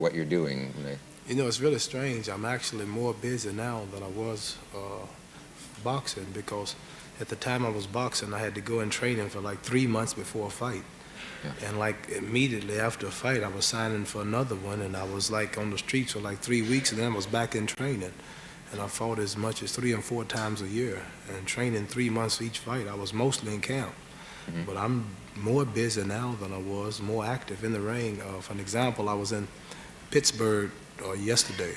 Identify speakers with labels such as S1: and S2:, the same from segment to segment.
S1: what you're doing?
S2: You know, it's really strange. I'm actually more busy now than I was boxing, because at the time I was boxing, I had to go in training for like 3 months before a fight. Yeah. And like immediately after a fight, I was signing for another one, and I was like on the streets for like 3 weeks, and then I was back in training. And I fought as much as 3 and 4 times a year, and training 3 months for each fight. I was mostly in camp. Mm-hmm. But I'm more busy now than I was, more active in the ring. For an example, I was in Pittsburgh yesterday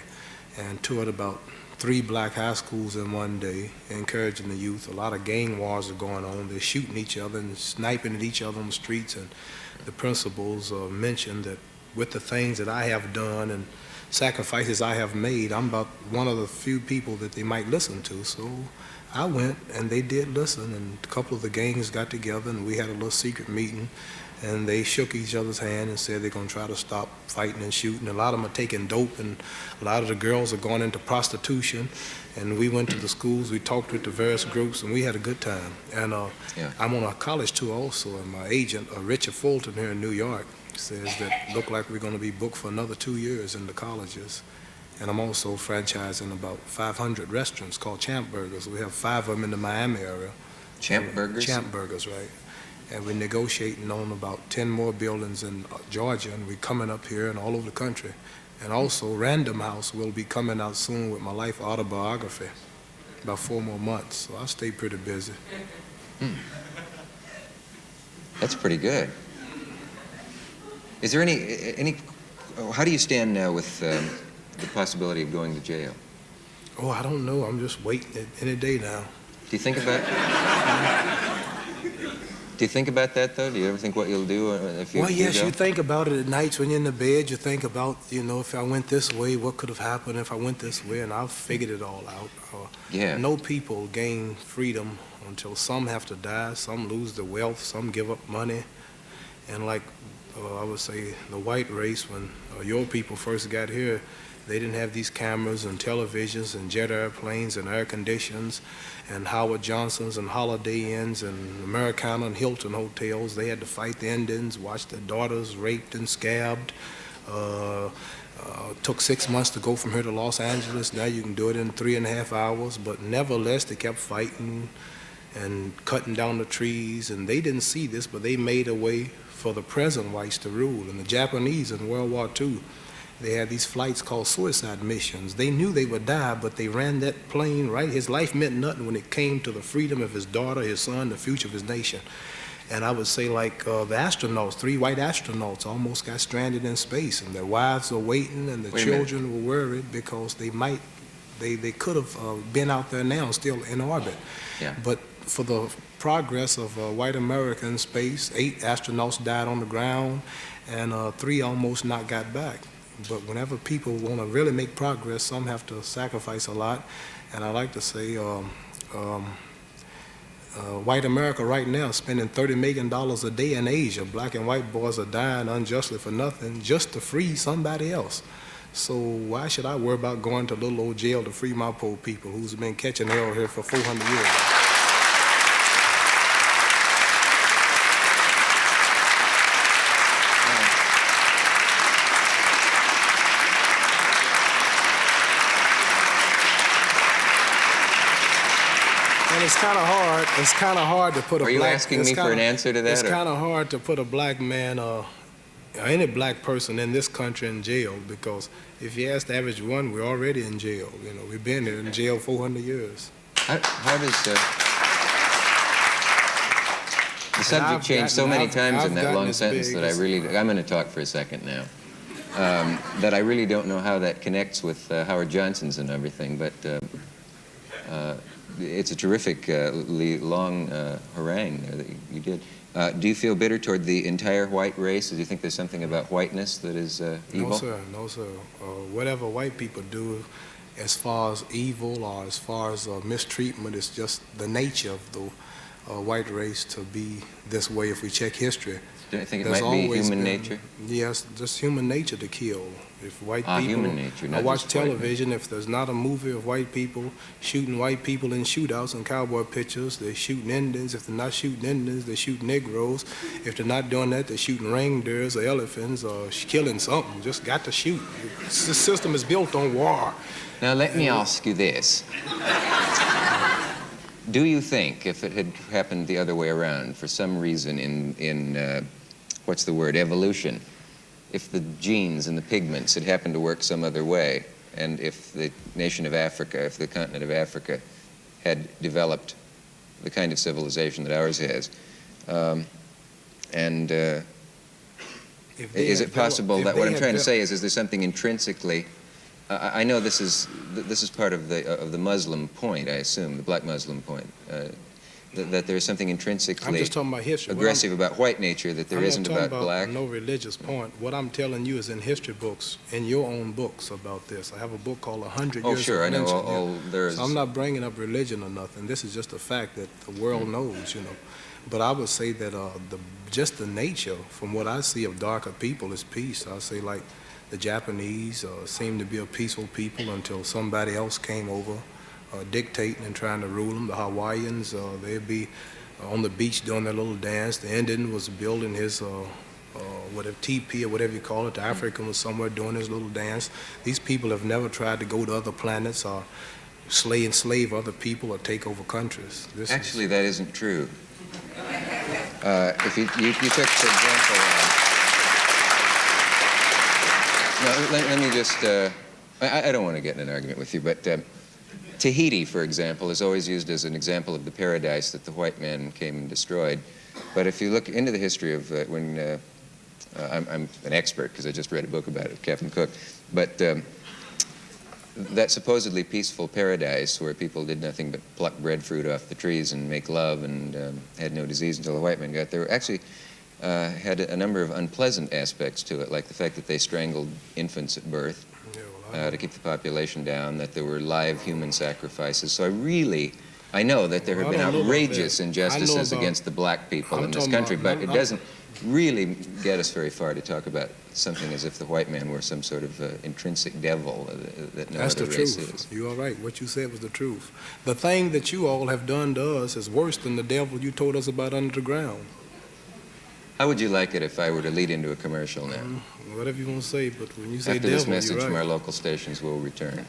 S2: and toured about 3 black high schools in one day, encouraging the youth. A lot of gang wars are going on. They're shooting each other and sniping at each other on the streets, and the principals mentioned that with the things that I have done and sacrifices I have made, I'm about one of the few people that they might listen to. So I went, and they did listen, and a couple of the gangs got together, and we had a little secret meeting, and they shook each other's hand and said they're going to try to stop fighting and shooting. A lot of them are taking dope, and a lot of the girls are going into prostitution. And we went to the schools, we talked with the various groups, and we had a good time. And I'm on a college tour also, and my agent, Richard Fulton here in New York, says that look like we're going to be booked for another 2 years in the colleges. And I'm also franchising about 500 restaurants called Champ Burgers. We have 5 of them in the Miami area.
S1: Champ Burgers?
S2: Champ Burgers, right. And we're negotiating on about 10 more buildings in Georgia, and we're coming up here and all over the country. And also, Random House will be coming out soon with my life autobiography, about 4 more months. So I stay pretty busy.
S1: That's pretty good. Is there any how do you stand now with the possibility of going to jail?
S2: Oh, I don't know. I'm just waiting any day now.
S1: Do you think about Do you think about that, though? Do you ever think what you'll do if you
S2: Well, yes,
S1: go?
S2: you think about it at nights when you're in the bed. You think about, you know, if I went this way, what could have happened if I went this way, and I've figured it all out.
S1: Yeah.
S2: No people gain freedom until some have to die, some lose their wealth, some give up money. And like I would say, the white race, when your people first got here, they didn't have these cameras and televisions and jet airplanes and air conditions and Howard Johnsons and Holiday Inns and Americana and Hilton hotels. They had to fight the Indians, watch their daughters raped and scabbed. Took 6 months to go from here to Los Angeles. Now you can do it in 3.5 hours. But nevertheless, they kept fighting and cutting down the trees. And they didn't see this, but they made a way for the present whites to rule. And the Japanese in World War II, they had these flights called suicide missions. They knew they would die, but they ran that plane, right? His life meant nothing when it came to the freedom of his daughter, his son, the future of his nation. And I would say, like the astronauts, 3 white astronauts almost got stranded in space, and their wives are waiting, and the children were worried because they could have been out there now, still in orbit.
S1: Yeah.
S2: But for the progress of white America in space, 8 astronauts died on the ground, and 3 almost not got back. But whenever people want to really make progress, some have to sacrifice a lot. And I like to say, white America right now is spending $30 million a day in Asia. Black and white boys are dying unjustly for nothing just to free somebody else. So why should I worry about going to little old jail to free my poor people who's been catching hell here for 400 years? It's kind of hard. It's kind of hard to put a black.
S1: Are you asking me for an answer to that?
S2: It's kind of hard to put a black man or any black person in this country in jail, because if you ask the average one, we're already in jail. You know, we've been in jail 400 years.
S1: How does the subject change so many times in that long sentence that I'm going to talk for a second now. That I really don't know how that connects with Howard Johnson's and everything, but. It's a terrific long harangue there that you did. Do you feel bitter toward the entire white race? Do you think there's something about whiteness that is evil?
S2: No, sir. No, sir. Whatever white people do as far as evil or as far as mistreatment, it's just the nature of the white race to be this way if we check history.
S1: Do you think it might be human nature?
S2: Yes, just human nature to kill. If white people,
S1: human nature, not
S2: I watch
S1: just white
S2: television. If there's not a movie of white people shooting white people in shootouts and cowboy pictures, they're shooting Indians. If they're not shooting Indians, they shoot Negroes. If they're not doing that, they're shooting reindeers or elephants or killing something. Just got to shoot. The system is built on war.
S1: Now, let me ask you this. Do you think if it had happened the other way around, for some reason in what's the word, evolution, if the genes and the pigments had happened to work some other way, and if the nation of Africa, if the continent of Africa had developed the kind of civilization that ours has, is it possible that what I'm trying to say is there something intrinsically, I know this is part of the Muslim point, I assume, the black Muslim point, that there is something intrinsically
S2: I'm just talking about history.
S1: aggressive about white nature that there isn't about black.
S2: No religious point. What I'm telling you is in history books, in your own books about this. I have a book called 100 Years
S1: Oh, sure,
S2: of
S1: I know.
S2: Lynching. So I'm not bringing up religion or nothing. This is just a fact that the world knows, you know. But I would say that just the nature, from what I see of darker people, is peace. I say like the Japanese seem to be a peaceful people until somebody else came over. Dictating and trying to rule them. The Hawaiians, they'd be on the beach doing their little dance. The Indian was building his whatever teepee or whatever you call it. The African was somewhere doing his little dance. These people have never tried to go to other planets or enslave other people or take over countries.
S1: Actually, that isn't true. If you took, for example, let me just, I don't want to get in an argument with you, but Tahiti, for example, is always used as an example of the paradise that the white man came and destroyed. But if you look into the history of when, I'm an expert because I just read a book about it, Captain Cook, but that supposedly peaceful paradise where people did nothing but pluck breadfruit off the trees and make love and had no disease until the white man got there, actually had a number of unpleasant aspects to it, like the fact that they strangled infants at birth to keep the population down, that there were live human sacrifices. So I know that there have been outrageous injustices against the black people in this country, but it doesn't really get us very far to talk about something as if the white man were some sort of intrinsic devil that no other race is.
S2: You are right. What you said was the truth. The thing that you all have done to us is worse than the devil you told us about under the ground.
S1: How would you like it if I were to lead into a commercial now?
S2: Whatever you want to say, but when you say
S1: After
S2: devil,
S1: this message
S2: you're right.
S1: from our local stations, we'll return.